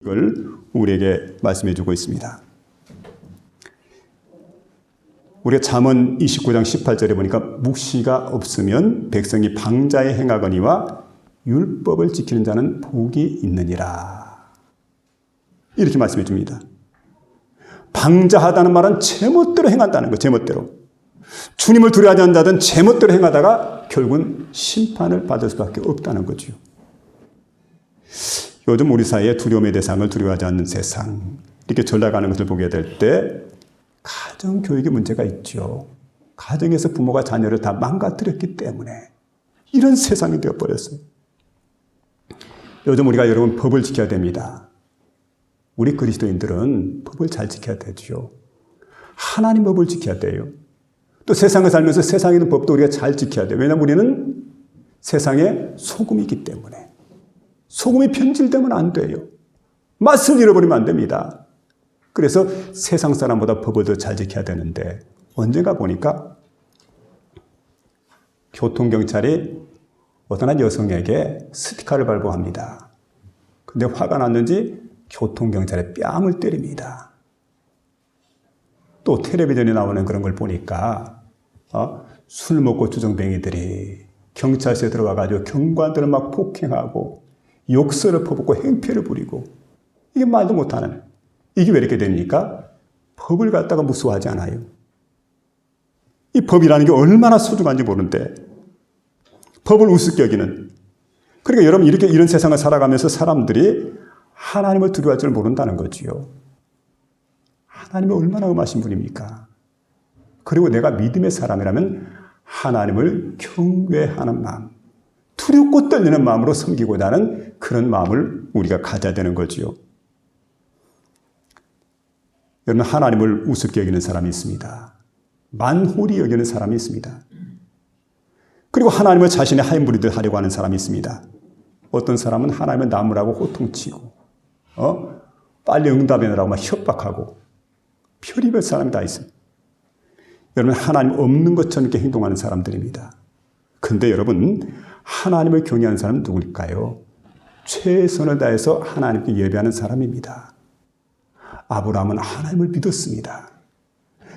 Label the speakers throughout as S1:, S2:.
S1: 걸 우리에게 말씀해 주고 있습니다. 우리가 잠언 29장 18절에 보니까 묵시가 없으면 백성이 방자에 행하거니와 율법을 지키는 자는 복이 있느니라. 이렇게 말씀해 줍니다. 방자하다는 말은 제멋대로 행한다는 거, 제멋대로. 주님을 두려워하지 않는 자들은 제멋대로 행하다가 결국은 심판을 받을 수밖에 없다는 거죠. 요즘 우리 사이에 두려움의 대상을 두려워하지 않는 세상, 이렇게 전락하는 것을 보게 될 때 가정교육에 문제가 있죠. 가정에서 부모가 자녀를 다 망가뜨렸기 때문에 이런 세상이 되어버렸어요. 요즘 우리가 여러분 법을 지켜야 됩니다. 우리 그리스도인들은 법을 잘 지켜야 되죠. 하나님 법을 지켜야 돼요. 또 세상을 살면서 세상에 있는 법도 우리가 잘 지켜야 돼요. 왜냐하면 우리는 세상의 소금이기 때문에. 소금이 변질되면 안 돼요. 맛을 잃어버리면 안 됩니다. 그래서 세상 사람보다 법을 더 잘 지켜야 되는데 언젠가 보니까 교통경찰이 어떤 한 여성에게 스티커를 발부합니다. 근데 화가 났는지 교통경찰의 뺨을 때립니다. 또 텔레비전에 나오는 그런 걸 보니까 술 먹고 주정뱅이들이 경찰서에 들어와가지고 경관들을 막 폭행하고 욕설을 퍼붓고 행패를 부리고 이게 말도 못하는, 이게 왜 이렇게 됩니까? 법을 갖다가 무서워하지 않아요. 이 법이라는 게 얼마나 소중한지 모르는데 법을 우습게 여기는. 그러니까 여러분 이런 세상을 살아가면서 사람들이 하나님을 두려워할 줄 모른다는 거지요. 하나님이 얼마나 엄하신 분입니까? 그리고 내가 믿음의 사람이라면 하나님을 경외하는 마음, 두렵고 떨리는 마음으로 섬기고자 하는 그런 마음을 우리가 가져야 되는 거지요. 여러분, 하나님을 우습게 여기는 사람이 있습니다. 만홀히 여기는 사람이 있습니다. 그리고 하나님을 자신의 하인 무리들 하려고 하는 사람이 있습니다. 어떤 사람은 하나님을 나무라고 호통치고 빨리 응답해내라고 막 협박하고 별의별 사람이 다 있어요. 여러분, 하나님 없는 것처럼 이렇게 행동하는 사람들입니다. 근데 여러분, 하나님을 경외하는 사람은 누구일까요? 최선을 다해서 하나님께 예배하는 사람입니다. 아브라함은 하나님을 믿었습니다.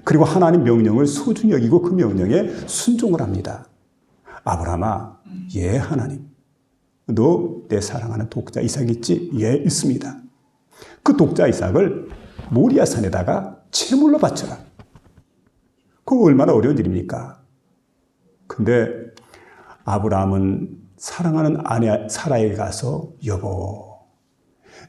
S1: 그리고 하나님 명령을 소중히 여기고 그 명령에 순종을 합니다. 아브라함아, 예 하나님, 너 내 사랑하는 독자 이삭 있지? 예, 있습니다. 그 독자 이삭을 모리아산에다가 제물로 바쳐라. 그거 얼마나 어려운 일입니까? 근데 아브라함은 사랑하는 아내 사라에게 가서 여보,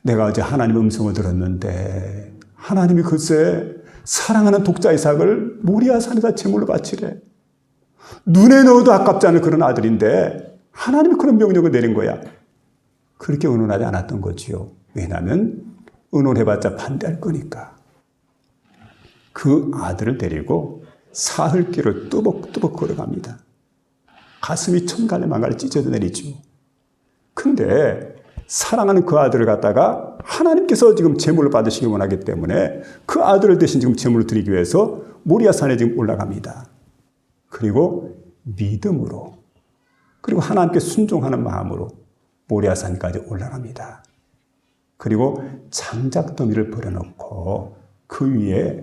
S1: 내가 어제 하나님의 음성을 들었는데 하나님이 글쎄 사랑하는 독자 이삭을 모리아산에다 제물로 바치래. 눈에 넣어도 아깝지 않은 그런 아들인데 하나님이 그런 명령을 내린 거야. 그렇게 의논하지 않았던 거지요. 왜냐하면 의논해봤자 반대할 거니까. 그 아들을 데리고 사흘길을 뚜벅뚜벅 걸어갑니다. 가슴이 천갈래 만갈래 찢어져 내리죠. 근데 사랑하는 그 아들을 갖다가 하나님께서 지금 제물로 받으시기 원하기 때문에 그 아들을 대신 지금 제물로 드리기 위해서 모리아산에 지금 올라갑니다. 그리고 믿음으로, 그리고 하나님께 순종하는 마음으로 모리아산까지 올라갑니다. 그리고 장작더미를 버려놓고 그 위에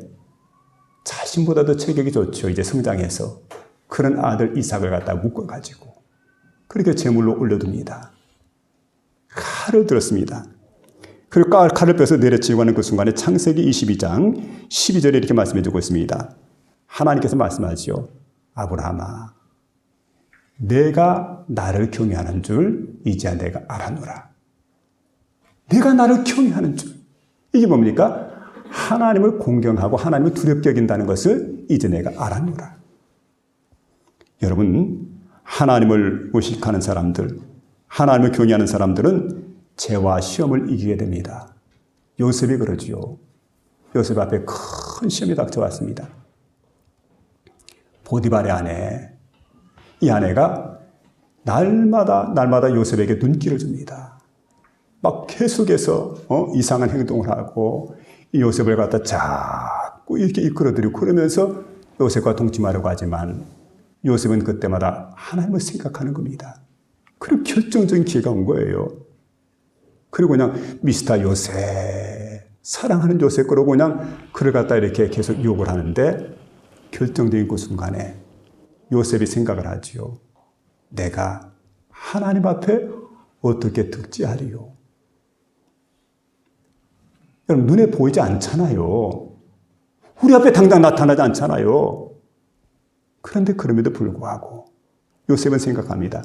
S1: 자신보다도 체격이 좋죠. 이제 성장해서 그런 아들 이삭을 갖다 묶어가지고 그렇게 제물로 올려둡니다. 칼을 들었습니다. 그리고 칼을 빼서 내려치고 하는 그 순간에 창세기 22장 12절에 이렇게 말씀해 주고 있습니다. 하나님께서 말씀하시오. 아브라함아, 내가 나를 경외하는 줄 이제야 내가 알아노라. 내가 나를 경외하는 줄. 이게 뭡니까? 하나님을 공경하고 하나님을 두렵게 여긴다는 것을 이제 내가 알아노라. 여러분, 하나님을 의식하는 사람들, 하나님을 경외하는 사람들은 죄와 시험을 이기게 됩니다. 요셉이 그러지요. 요셉 앞에 큰 시험이 닥쳐왔습니다. 보디발의 아내, 이 아내가 날마다 요셉에게 눈길을 줍니다. 막 계속해서 이상한 행동을 하고 이 요셉을 갖다 자꾸 이렇게 이끌어들이고 그러면서 요셉과 동침하려고 하지만 요셉은 그때마다 하나님을 생각하는 겁니다. 그리고 결정적인 기회가 온 거예요. 그리고 그냥 미스터 요셉, 사랑하는 요셉 그러고 그냥 그를 갖다 이렇게 계속 유혹을 하는데 결정적인 그 순간에 요셉이 생각을 하지요. 내가 하나님 앞에 어떻게 득지하리요? 여러분, 눈에 보이지 않잖아요. 우리 앞에 당장 나타나지 않잖아요. 그런데 그럼에도 불구하고 요셉은 생각합니다.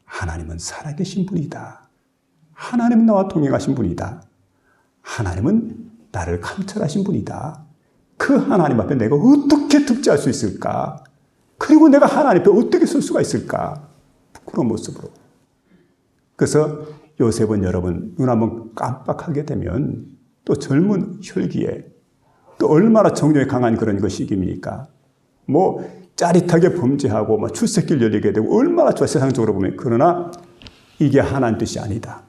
S1: 하나님은 살아계신 분이다. 하나님은 나와 동행하신 분이다. 하나님은 나를 감찰하신 분이다. 그 하나님 앞에 내가 어떻게 득지할 수 있을까? 그리고 내가 하나님 앞에 어떻게 설 수가 있을까? 부끄러운 모습으로. 그래서 요셉은 여러분, 눈 한번 깜빡하게 되면 또 젊은 혈기에 또 얼마나 정욕이 강한 그런 것이깁니까? 뭐 짜릿하게 범죄하고 뭐 출세길 열리게 되고 얼마나 좋아 세상적으로 보면. 그러나 이게 하나님 뜻이 아니다.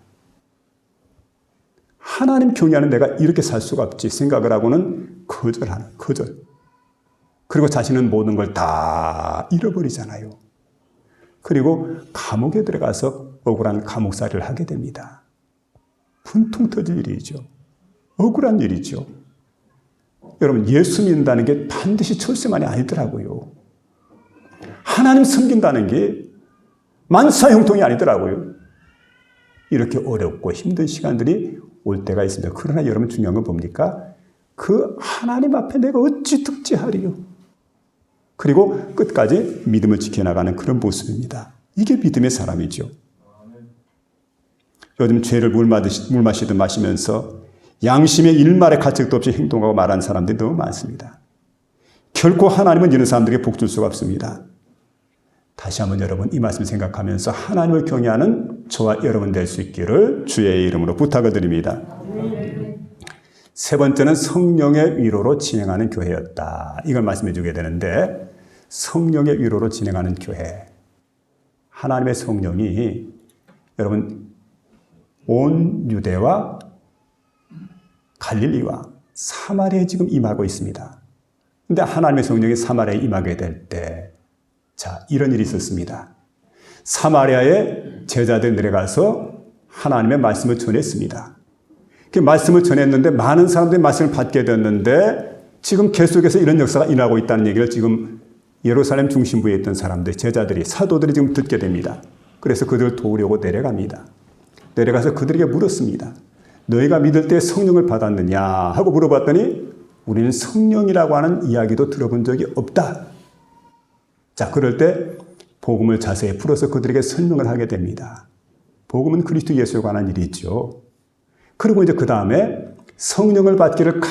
S1: 하나님 경외하는 내가 이렇게 살 수가 없지 생각을 하고는 거절. 그리고 자신은 모든 걸 다 잃어버리잖아요. 그리고 감옥에 들어가서 억울한 감옥살이를 하게 됩니다. 분통 터질 일이죠. 억울한 일이죠. 여러분, 예수 믿는다는 게 반드시 철새만이 아니더라고요. 하나님 섬긴다는 게 만사형통이 아니더라고요. 이렇게 어렵고 힘든 시간들이 올 때가 있습니다. 그러나 여러분, 중요한 건 뭡니까? 그 하나님 앞에 내가 어찌 득지하리요? 그리고 끝까지 믿음을 지켜나가는 그런 모습입니다. 이게 믿음의 사람이죠. 요즘 죄를 물 마시듯 마시면서 양심의 일말의 가책도 없이 행동하고 말하는 사람들이 너무 많습니다. 결코 하나님은 이런 사람들에게 복 줄 수가 없습니다. 다시 한번 여러분 이 말씀 생각하면서 하나님을 경외하는 저와 여러분 될 수 있기를 주의 이름으로 부탁을 드립니다. 세 번째는 성령의 위로로 진행하는 교회였다. 이걸 말씀해 주게 되는데, 성령의 위로로 진행하는 교회. 하나님의 성령이 여러분 온 유대와 갈릴리와 사마리아에 지금 임하고 있습니다. 그런데 하나님의 성령이 사마리아에 임하게 될 때, 자, 이런 일이 있었습니다. 사마리아에 제자들이 내려가서 하나님의 말씀을 전했습니다. 그 말씀을 전했는데 많은 사람들이 말씀을 받게 됐는데 지금 계속해서 이런 역사가 일어나고 있다는 얘기를 지금 예루살렘 중심부에 있던 사람들, 제자들이, 사도들이 지금 듣게 됩니다. 그래서 그들을 도우려고 내려갑니다. 내려가서 그들에게 물었습니다. 너희가 믿을 때 성령을 받았느냐 하고 물어봤더니 우리는 성령이라고 하는 이야기도 들어본 적이 없다. 자, 그럴 때 복음을 자세히 풀어서 그들에게 설명을 하게 됩니다. 복음은 그리스도 예수에 관한 일이죠. 그리고 이제 그 다음에 성령을 받기를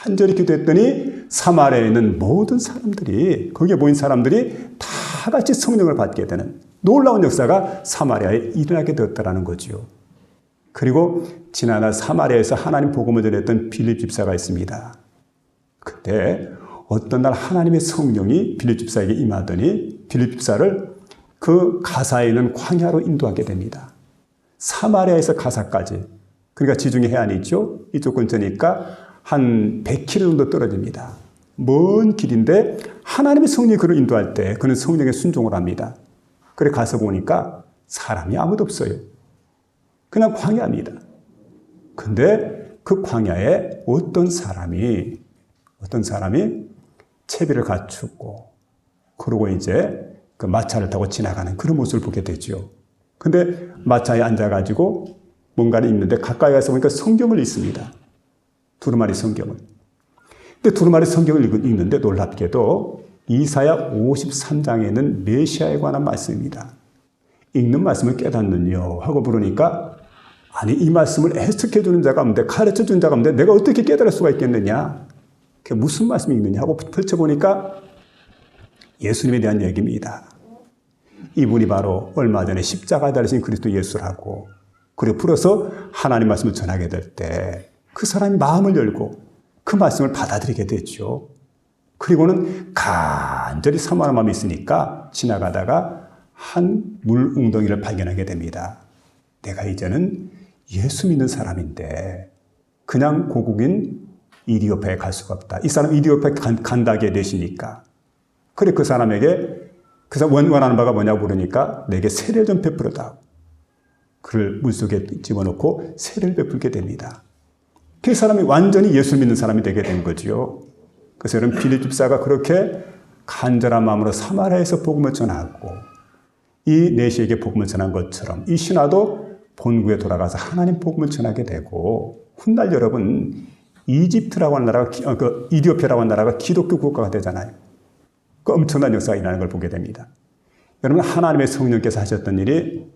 S1: 간절히 기도했더니 사마리아에 있는 모든 사람들이, 거기에 모인 사람들이 다 같이 성령을 받게 되는 놀라운 역사가 사마리아에 일어나게 되었다는 거죠. 그리고 지난날 사마리아에서 하나님 복음을 전했던 빌립 집사가 있습니다. 그때 어떤 날 하나님의 성령이 빌립 집사에게 임하더니 빌립 집사를 그 가사에 있는 광야로 인도하게 됩니다. 사마리아에서 가사까지, 그러니까 지중해 해안이 있죠. 이쪽 근처니까 한 100km 정도 떨어집니다. 먼 길인데 하나님의 성령이 그를 인도할 때 그는 성령에 순종을 합니다. 그래 가서 보니까 사람이 아무도 없어요. 그냥 광야입니다. 근데 그 광야에 어떤 사람이 채비를 갖추고 그러고 이제 그 마차를 타고 지나가는 그런 모습을 보게 되죠. 근데 마차에 앉아가지고 뭔가를 읽는데 가까이 가서 보니까 성경을 읽습니다. 두루마리 성경을. 근데 두루마리 성경을 읽는데 놀랍게도 이사야 53장에 있는 메시아에 관한 말씀입니다. 읽는 말씀을 깨닫는요 하고 부르니까, 아니 이 말씀을 해석해 주는 자가 없는데, 가르쳐 주는 자가 없는데 내가 어떻게 깨달을 수가 있겠느냐, 그게 무슨 말씀이 있느냐 하고 펼쳐보니까 예수님에 대한 얘기입니다. 이분이 바로 얼마 전에 십자가에 달리신 그리스도 예수라고. 그리고 풀어서 하나님 말씀을 전하게 될 때 그 사람이 마음을 열고 그 말씀을 받아들이게 됐죠. 그리고는 간절히 사모하는 마음이 있으니까 지나가다가 한 물 웅덩이를 발견하게 됩니다. 내가 이제는 예수 믿는 사람인데 그냥 고국인 이디오피아에 갈 수가 없다. 이 사람 이디오피아에 간다게 되시니까. 그래 그 사람에게 그 사람 원하는 바가 뭐냐고 물으니까 내게 세례를 좀 베풀어다. 그를 물속에 집어넣고 세례를 베풀게 됩니다. 그 사람이 완전히 예수를 믿는 사람이 되게 된 거죠. 그래서 여러분 빌립 집사가 그렇게 간절한 마음으로 사마리아에서 복음을 전하고 이 내시에게 복음을 전한 것처럼 이 신하도 본국에 돌아가서 하나님 복음을 전하게 되고 훗날 여러분 이집트라고 하는 나라가 이디오피아라고 하는 나라가 기독교 국가가 되잖아요. 그 엄청난 역사가 일어나는 걸 보게 됩니다. 여러분 하나님의 성령께서 하셨던 일이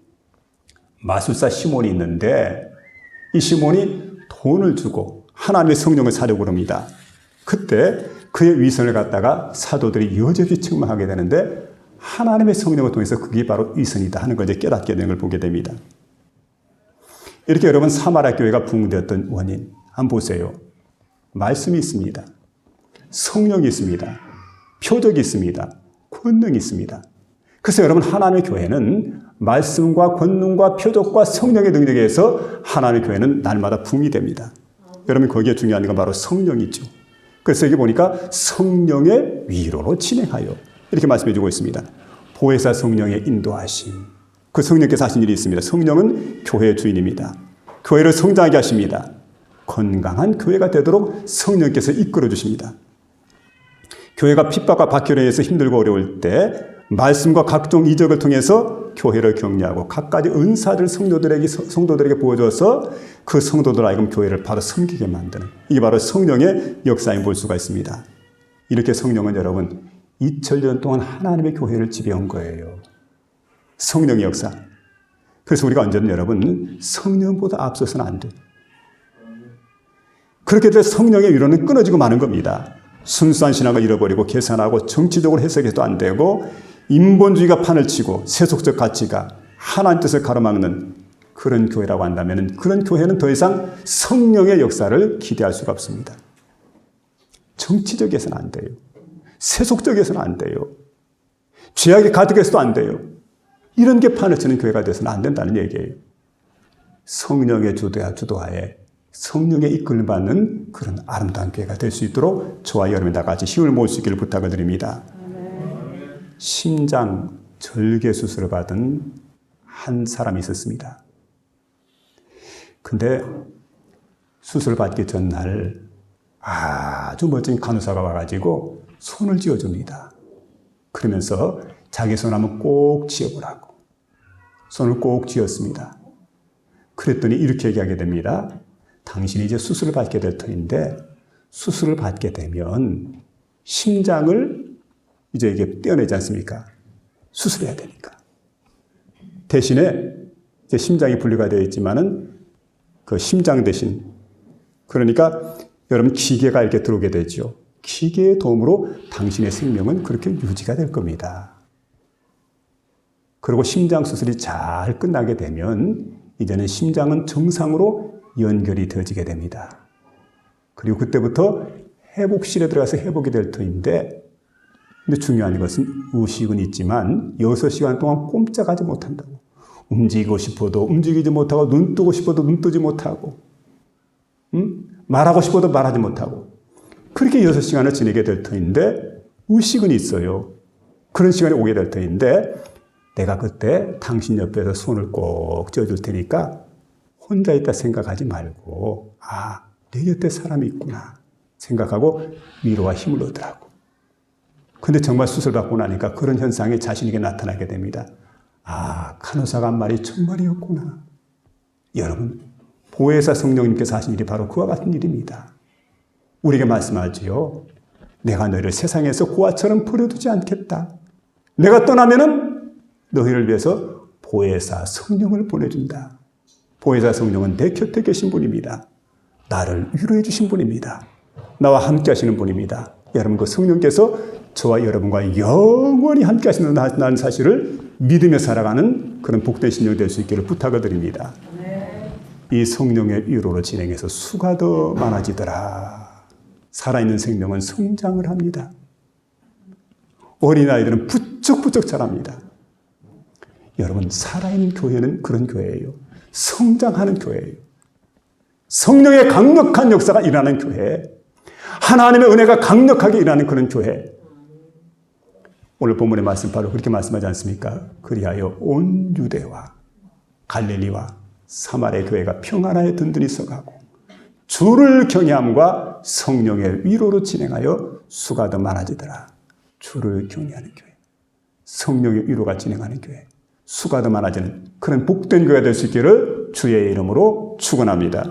S1: 마술사 시몬이 있는데 이 시몬이 돈을 주고 하나님의 성령을 사려고 그럽니다. 그때 그의 위선을 갖다가 사도들이 여전히 책망하게 되는데 하나님의 성령을 통해서 그게 바로 위선이다 하는 걸 이제 깨닫게 되는 걸 보게 됩니다. 이렇게 여러분 사마리아 교회가 붕괴되었던 원인 한번 보세요. 말씀이 있습니다. 성령이 있습니다. 표적이 있습니다. 권능이 있습니다. 그래서 여러분 하나님의 교회는 말씀과 권능과 표적과 성령의 능력에 의해서 하나님의 교회는 날마다 붕이 됩니다. 여러분 거기에 중요한 건 바로 성령이죠. 그래서 여기 보니까 성령의 위로로 진행하여 이렇게 말씀해 주고 있습니다. 보혜사 성령의 인도하심. 그 성령께서 하신 일이 있습니다. 성령은 교회의 주인입니다. 교회를 성장하게 하십니다. 건강한 교회가 되도록 성령께서 이끌어 주십니다. 교회가 핍박과 박해로 인해서 힘들고 어려울 때 말씀과 각종 이적을 통해서 교회를 격려하고 각가지 은사를 성도들에게 보여줘서 그 성도들 하여금 교회를 바로 섬기게 만드는 이게 바로 성령의 역사인 볼 수가 있습니다. 이렇게 성령은 여러분 2000년 동안 하나님의 교회를 지배한 거예요. 성령의 역사. 그래서 우리가 언제든 여러분 성령보다 앞서서는 안 돼. 그렇게 돼서 성령의 위로는 끊어지고 마는 겁니다. 순수한 신앙을 잃어버리고 계산하고 정치적으로 해석해도 안 되고 인본주의가 판을 치고 세속적 가치가 하나님 뜻을 가로막는 그런 교회라고 한다면 그런 교회는 더 이상 성령의 역사를 기대할 수가 없습니다. 정치적에서는 안 돼요. 세속적에서는 안 돼요. 죄악이 가득해서도 안 돼요. 이런 게 판을 치는 교회가 돼서는 안 된다는 얘기예요. 성령의 주도하에 성령의 이끌을 받는 그런 아름다운 교회가 될 수 있도록 저와 여러분이 다 같이 힘을 모을 수 있기를 부탁을 드립니다. 심장 절개 수술을 받은 한 사람이 있었습니다. 근데 수술 받기 전날 아주 멋진 간호사가 와가지고 손을 쥐어줍니다. 그러면서 자기 손 한번 꼭 쥐어보라고 손을 꼭 쥐었습니다. 그랬더니 이렇게 얘기하게 됩니다. 당신이 이제 수술을 받게 될 터인데 수술을 받게 되면 심장을 이제 이게 떼어내지 않습니까? 수술해야 되니까. 대신에 이제 심장이 분리가 되어 있지만은 그 심장 대신 그러니까 여러분 기계가 이렇게 들어오게 되죠. 기계의 도움으로 당신의 생명은 그렇게 유지가 될 겁니다. 그리고 심장 수술이 잘 끝나게 되면 이제는 심장은 정상으로 연결이 되어지게 됩니다. 그리고 그때부터 회복실에 들어가서 회복이 될 터인데 근데 중요한 것은 의식은 있지만 6시간 동안 꼼짝하지 못한다고. 움직이고 싶어도 움직이지 못하고 눈 뜨고 싶어도 눈 뜨지 못하고 말하고 싶어도 말하지 못하고 그렇게 6시간을 지내게 될 터인데 의식은 있어요. 그런 시간이 오게 될 터인데 내가 그때 당신 옆에서 손을 꼭 쥐어줄 테니까 혼자 있다 생각하지 말고 내 곁에 사람이 있구나 생각하고 위로와 힘을 얻으라고. 근데 정말 수술받고 나니까 그런 현상이 자신에게 나타나게 됩니다. 간호사가 한 말이 정말이었구나. 여러분, 보혜사 성령님께서 하신 일이 바로 그와 같은 일입니다. 우리에게 말씀하지요. 내가 너희를 세상에서 고아처럼 버려두지 않겠다. 내가 떠나면은 너희를 위해서 보혜사 성령을 보내준다. 보혜사 성령은 내 곁에 계신 분입니다. 나를 위로해 주신 분입니다. 나와 함께 하시는 분입니다. 여러분 그 성령께서 저와 여러분과 영원히 함께 하시는 사실을 믿으며 살아가는 그런 복된 신령이 될 수 있기를 부탁을 드립니다. 이 성령의 위로로 진행해서 수가 더 많아지더라. 살아있는 생명은 성장을 합니다. 어린아이들은 부쩍부쩍 자랍니다. 여러분 살아있는 교회는 그런 교회예요. 성장하는 교회예요. 성령의 강력한 역사가 일어나는 교회. 하나님의 은혜가 강력하게 일어나는 그런 교회. 오늘 본문의 말씀 바로 그렇게 말씀하지 않습니까? 그리하여 온 유대와 갈릴리와 사마리아 교회가 평안하여 든든히 서가고 주를 경외함과 성령의 위로로 진행하여 수가 더 많아지더라. 주를 경외하는 교회, 성령의 위로가 진행하는 교회, 수가 더 많아지는 그런 복된 교회가 될 수 있기를 주의 이름으로 축원합니다.